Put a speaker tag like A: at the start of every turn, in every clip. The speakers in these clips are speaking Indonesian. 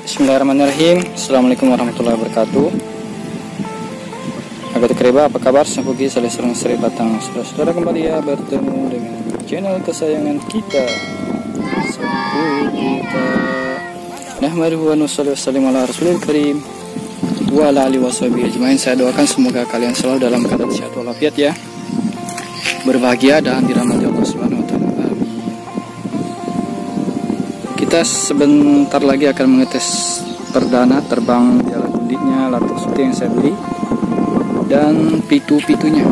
A: Bismillahirrahmanirrahim. Assalamualaikum warahmatullahi wabarakatuh. Agak kereba, apa kabar? Sampugi saleh serang seri batang. Saudara-saudara kembali ya bertemu dengan channel kesayangan kita. Sampugi kita. Nahmaduhu wa nusalli wa sallim ala rasulil karim wa ala alihi washabihi ajmain. Saya doakan semoga kalian selalu dalam keadaan sehat walafiat ya. Berbahagia dan dirahmati Allah Subhanahu wa taala. Kita sebentar lagi akan mengetes perdana terbang Jalagundinya Latuk Suti yang saya beli dan pitu-pitunya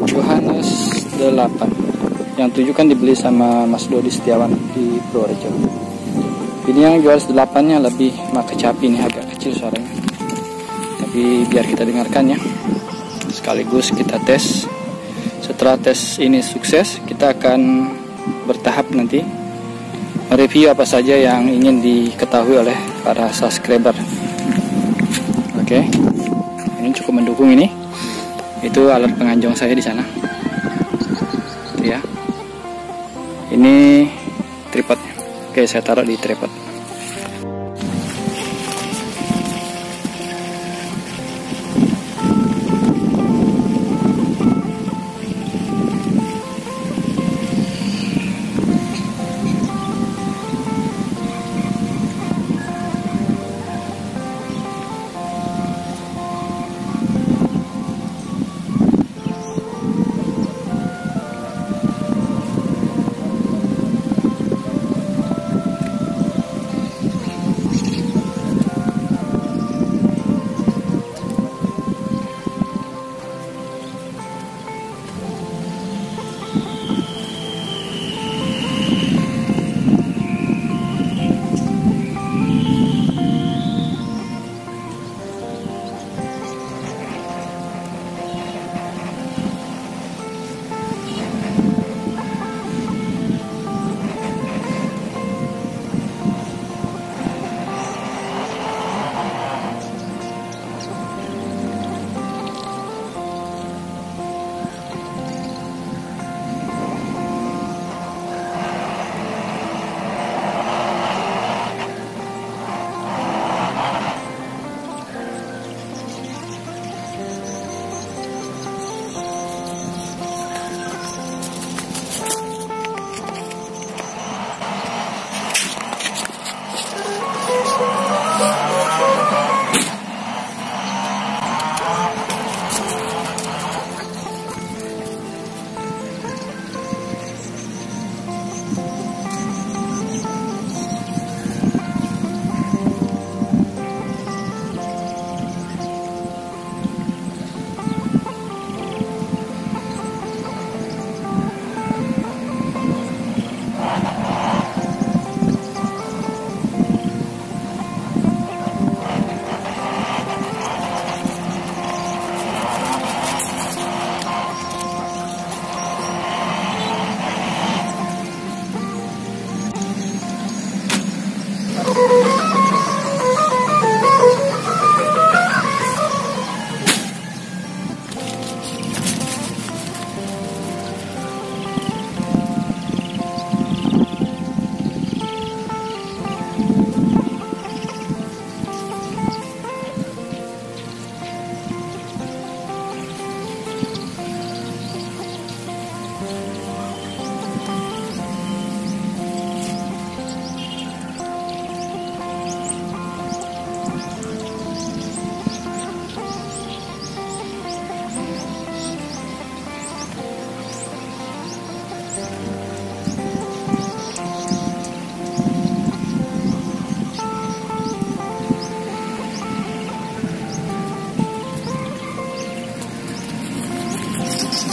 A: Yohanes 8. Yang 7 kan dibeli sama Mas Dodi Setiawan di Purworejo. Ini yang Yohanes 8 nya lebih mata capi nih, agak kecil suaranya, tapi biar kita dengarkan ya. Sekaligus kita tes. Setelah tes ini sukses, kita akan bertahap nanti review apa saja yang ingin diketahui oleh para subscriber. Oke, ini cukup mendukung ini. Itu alat penganjong saya di sana. Ya, ini tripodnya. Oke, saya taruh di tripod.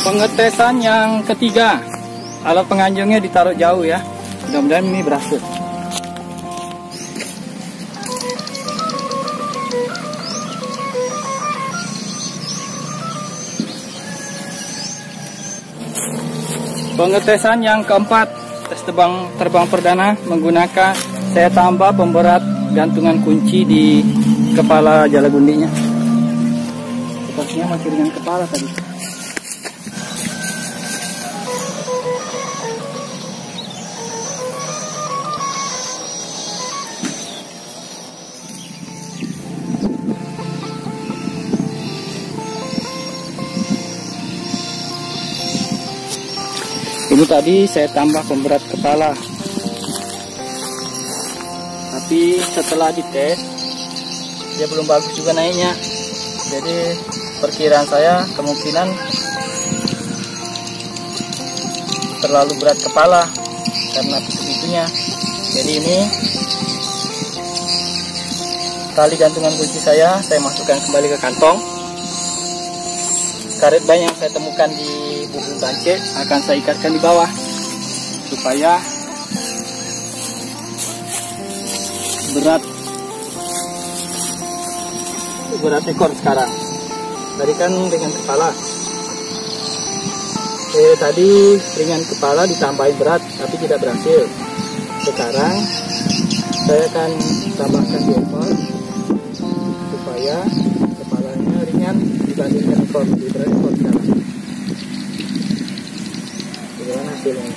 A: Pengetesan yang ketiga, alat penganjungnya ditaruh jauh ya. Mudah-mudahan ini berhasil. Pengetesan yang keempat, tes terbang perdana menggunakan saya tambah pemberat gantungan kunci di kepala Jalagundinya. Sepertinya masih dengan kepala tadi. Ini tadi saya tambah pemberat kepala, tapi setelah dites dia belum bagus juga naiknya. Jadi perkiraan saya kemungkinan terlalu berat kepala karena pintu-pintunya. Jadi ini tali gantungan kunci saya masukkan kembali ke kantong. Karet ban yang saya temukan di bubung bance akan saya ikatkan di bawah supaya berat ekor sekarang. Tadi kan ringan kepala. Tadi ringan kepala ditambahin berat tapi tidak berhasil. Sekarang saya akan tambahkan di ekor supaya kepalanya ringan dibandingkan ekor, lebih berat ekor sekarang. Bagaimana hasilnya?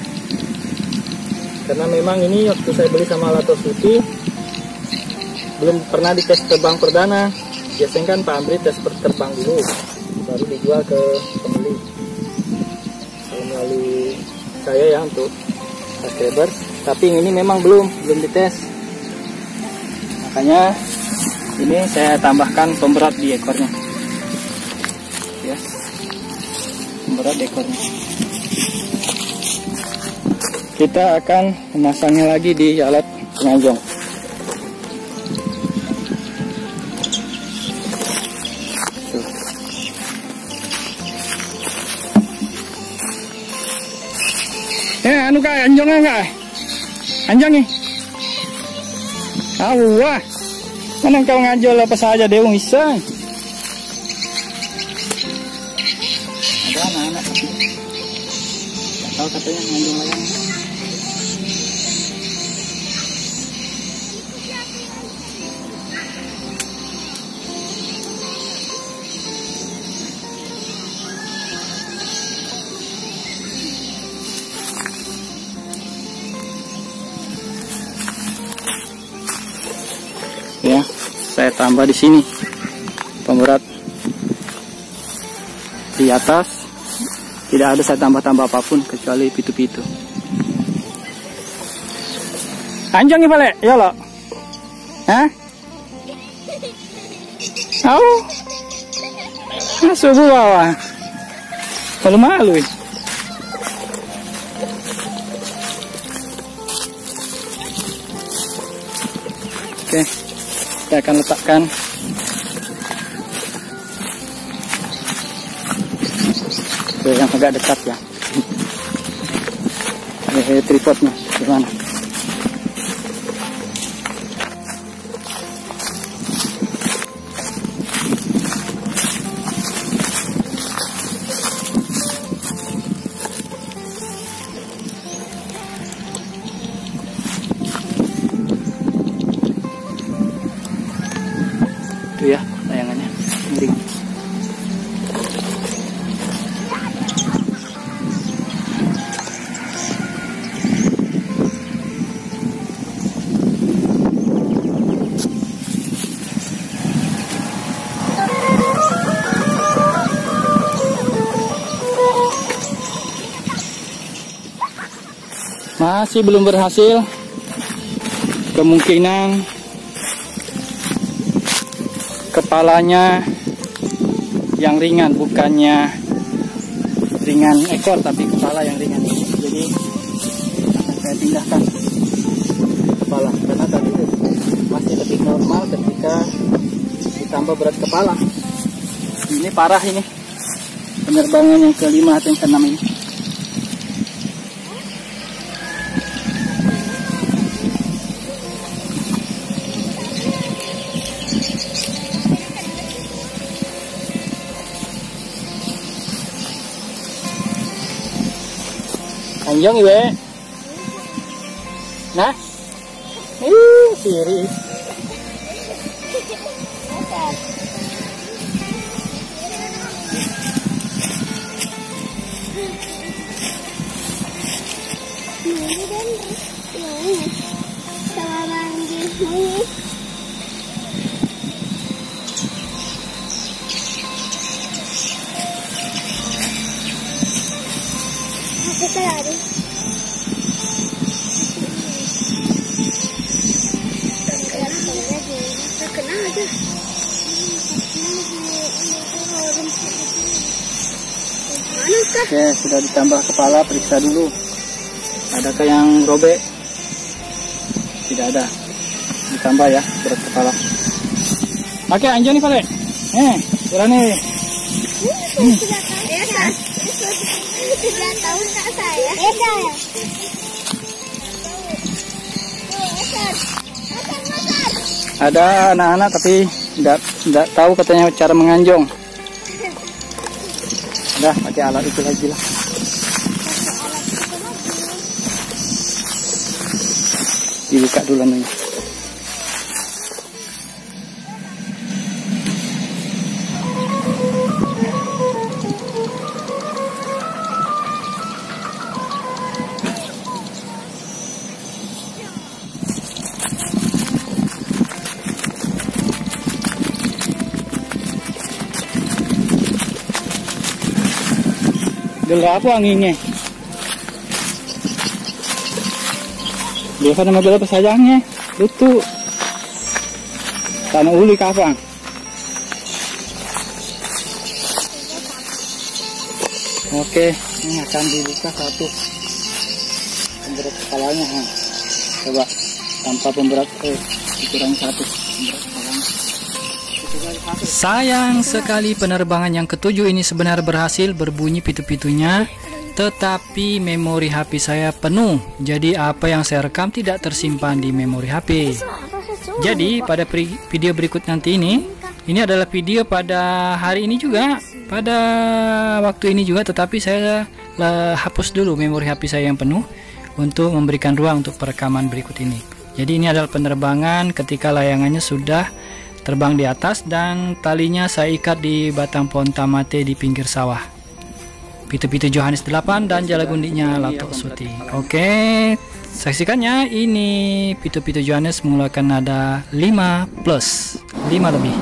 A: Karena memang ini waktu saya beli sama Lato Suti belum pernah dites terbang perdana. Biasanya kan Pak Amri tes terbang dulu baru dijual ke pembeli. Kalau melalui saya ya untuk subscriber, tapi yang ini memang belum dites. Makanya ini saya tambahkan pemberat di ekornya. Ya. Pemberat di ekornya. Kita akan memasangnya lagi di alat penganjong. Anu kah anjongnya enggak? Anjongnya. Wah. Mana kau ngajol apa saja Deung iseng. Ada anak-anak tapi tak tahu katanya ngajol layang. Ya, saya tambah di sini pemberat di atas. Tidak ada saya tambah-tambah apapun kecuali pitu-pitu. Anjongnya balik, ya lo? Hah? Masuk bawah. Malu-malu. Oke. Kita akan letakkan ke yang agak dekat ya. Tripodnya gimana? Itu ya layangannya miring. Masih belum berhasil. Kemungkinan kepalanya yang ringan, bukannya ringan ekor tapi kepala yang ringan. Jadi akan saya pindahkan kepala karena tadi masih lebih normal ketika ditambah berat kepala. Ini parah ini penerbangan yang kelima atau yang keenam ini. Anjong iwe. Nah. Siri.
B: Apa tadi?
A: Oke, sudah ditambah kepala, periksa dulu. Adakah yang robek? Tidak ada. Ditambah ya berat kepala. Oke, anjo nih Pale. Berani.
B: Tidak tahu tak saya. Beda ya.
A: Ada anak-anak tapi tidak tahu katanya cara menganjong. Udah pakai alat itu lagi lah. Dibuka dulu nih. Dulu apa anginnya? Biasa nama berapa sayangnya? Lutu. Tanah uli kapang. Oke, ini akan dibuka satu pemberat kepalanya. Coba tanpa pemberat, dikurangi satu pemberat kepalanya. Sayang sekali penerbangan yang ketujuh ini sebenarnya berhasil, berbunyi pitu-pitunya, tetapi memori HP saya penuh. Jadi apa yang saya rekam tidak tersimpan di memori HP. Jadi pada video berikut nanti ini adalah video pada hari ini juga, pada waktu ini juga, tetapi saya hapus dulu memori HP saya yang penuh untuk memberikan ruang untuk perekaman berikut ini. Jadi ini adalah penerbangan ketika layangannya sudah terbang di atas dan talinya saya ikat di batang pohon tamate di pinggir sawah. Pitu-pitu Johannes 8 dan jala gundinya Lato Suti. Oke, saksikannya. Ini pitu-pitu Johannes mengeluarkan nada 5 plus 5 lebih.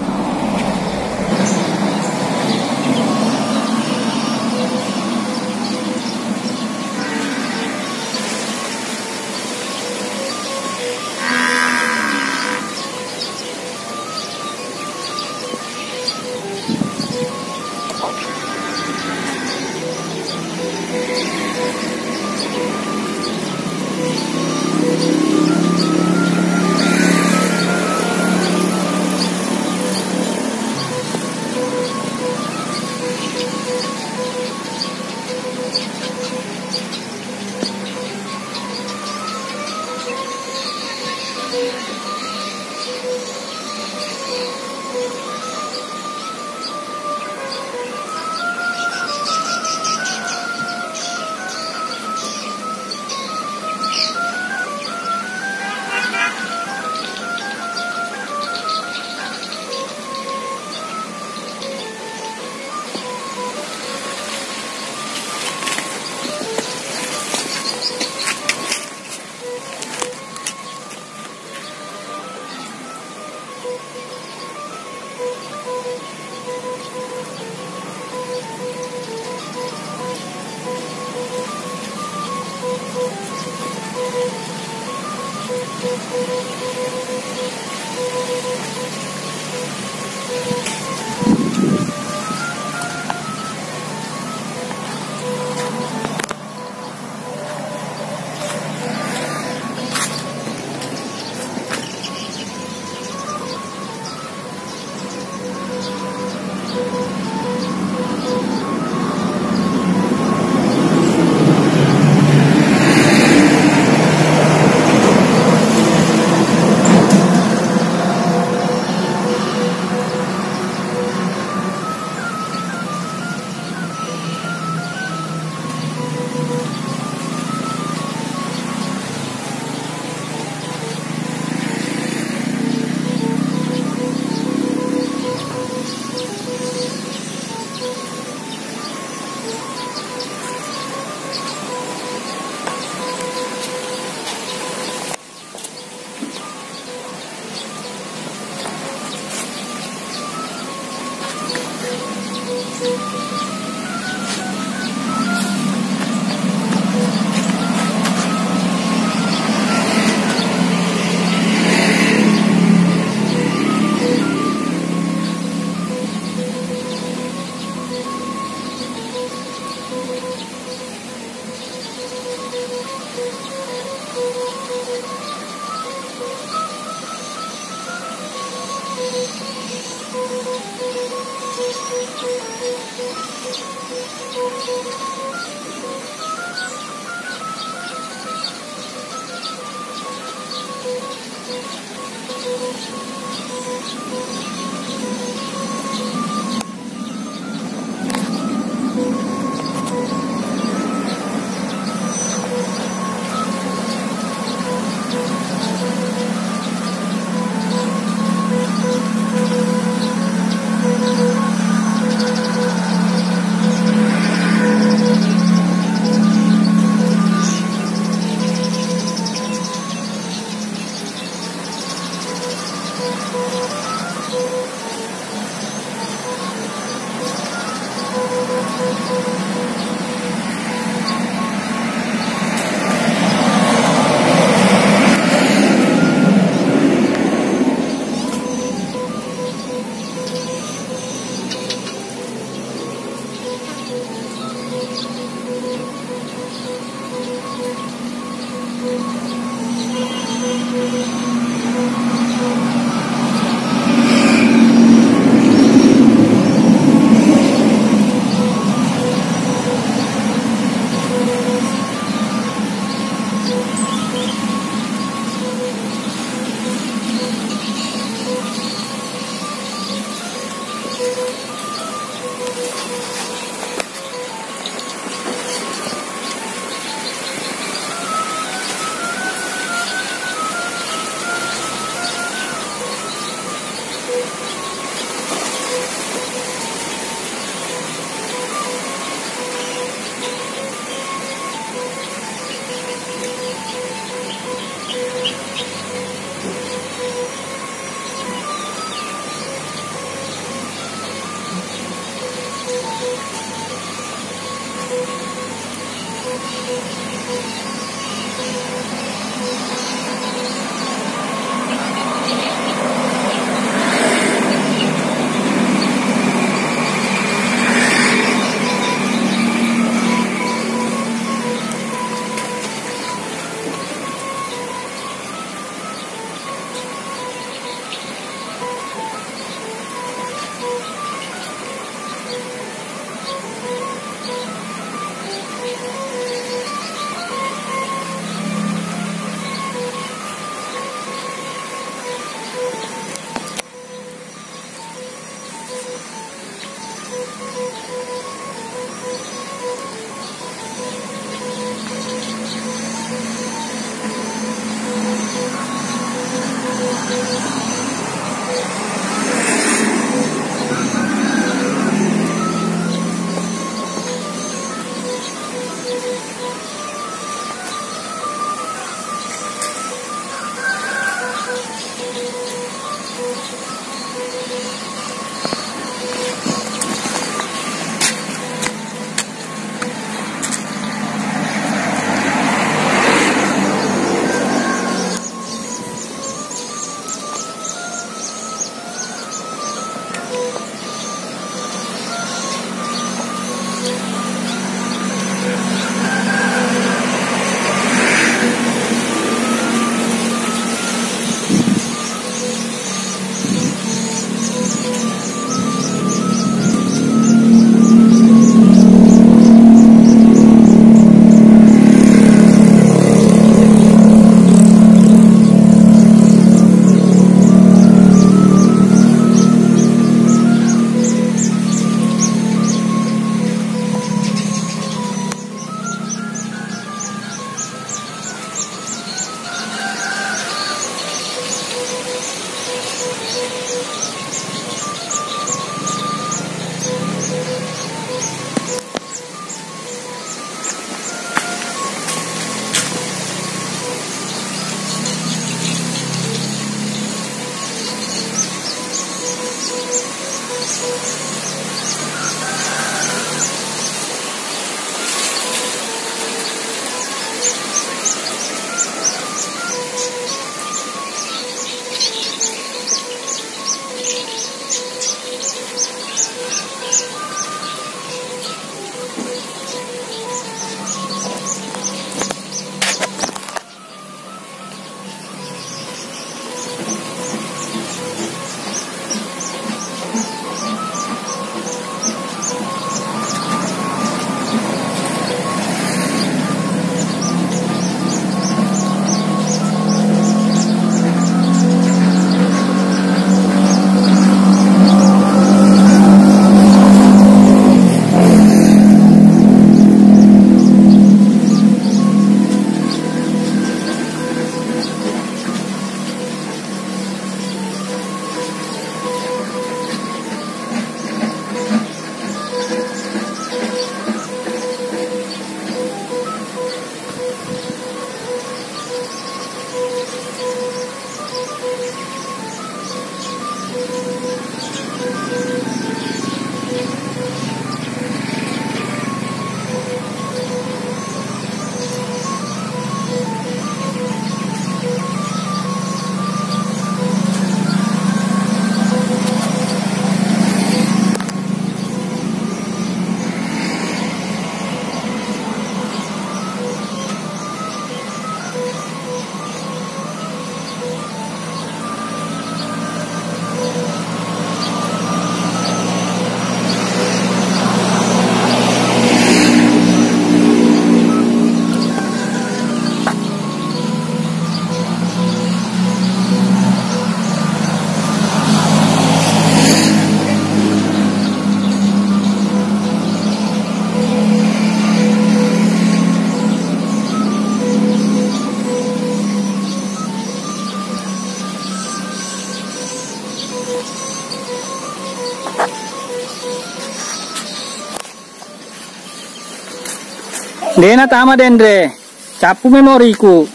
A: Dena tama dendre. Capu memoriku.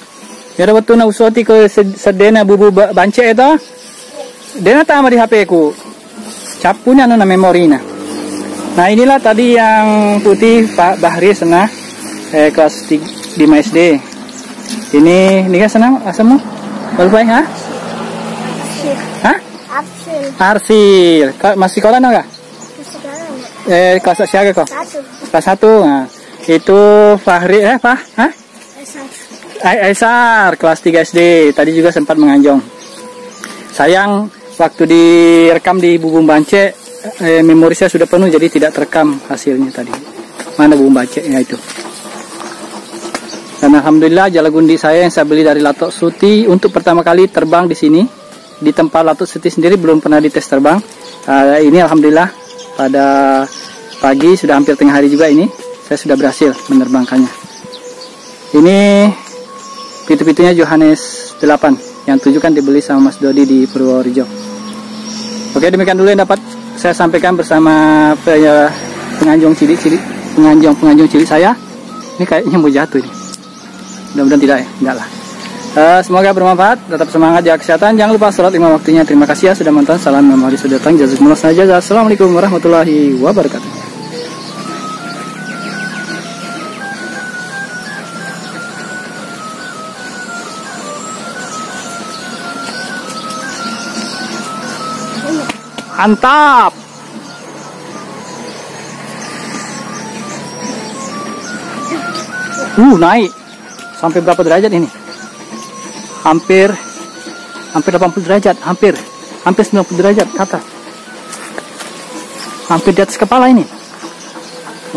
A: Yara waktu na usoti ko sedena bubu bance itu. Dena tama di HP ku. Capunya anu na memori na. Nah inilah tadi yang putih Pak Bahri sana kelas 5 SD. Ini kan senang asamu? Baru baik ha? Hah? Arsil. Masih sekolah enggak? Kelas siapa kok? Kelas 1. Nah, itu Fahri Pak? Hah? Aisar kelas 3 SD. Tadi juga sempat menganjong. Sayang waktu direkam di Bubung Bance memori saya sudah penuh jadi tidak terekam hasilnya tadi. Mana Bubung Bance ya itu. Dan alhamdulillah jalagundi saya yang saya beli dari Latok Suti untuk pertama kali terbang di sini. Di tempat Latok Suti sendiri belum pernah dites terbang. Ini alhamdulillah pada pagi sudah hampir tengah hari juga ini saya sudah berhasil menerbangkannya. Ini pitu-pitunya Johannes 8 yang 7 kan dibeli sama Mas Dodi di Purworejo. Oke, demikian dulu yang dapat saya sampaikan bersama penganjung cilik saya. Ini kayaknya mau jatuh ini. Mudah-mudahan tidak ya, enggak lah. Semoga bermanfaat, tetap semangat, jaga kesehatan, jangan lupa sholat 5 waktunya. Terima kasih ya sudah menonton. Salam memori sudah datang, jazakumullah saja. Assalamualaikum warahmatullahi wabarakatuh. Mantap. Naik sampai berapa derajat ini? Hampir 80 derajat, hampir 90 derajat ke atas. Hampir di atas kepala ini.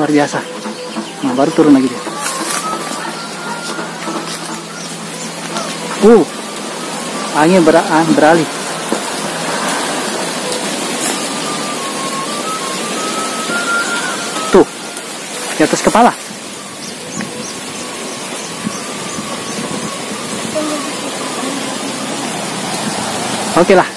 A: Luar biasa. Nah, baru turun lagi dia. Angin beralih. Tuh, di atas kepala. Oke lah.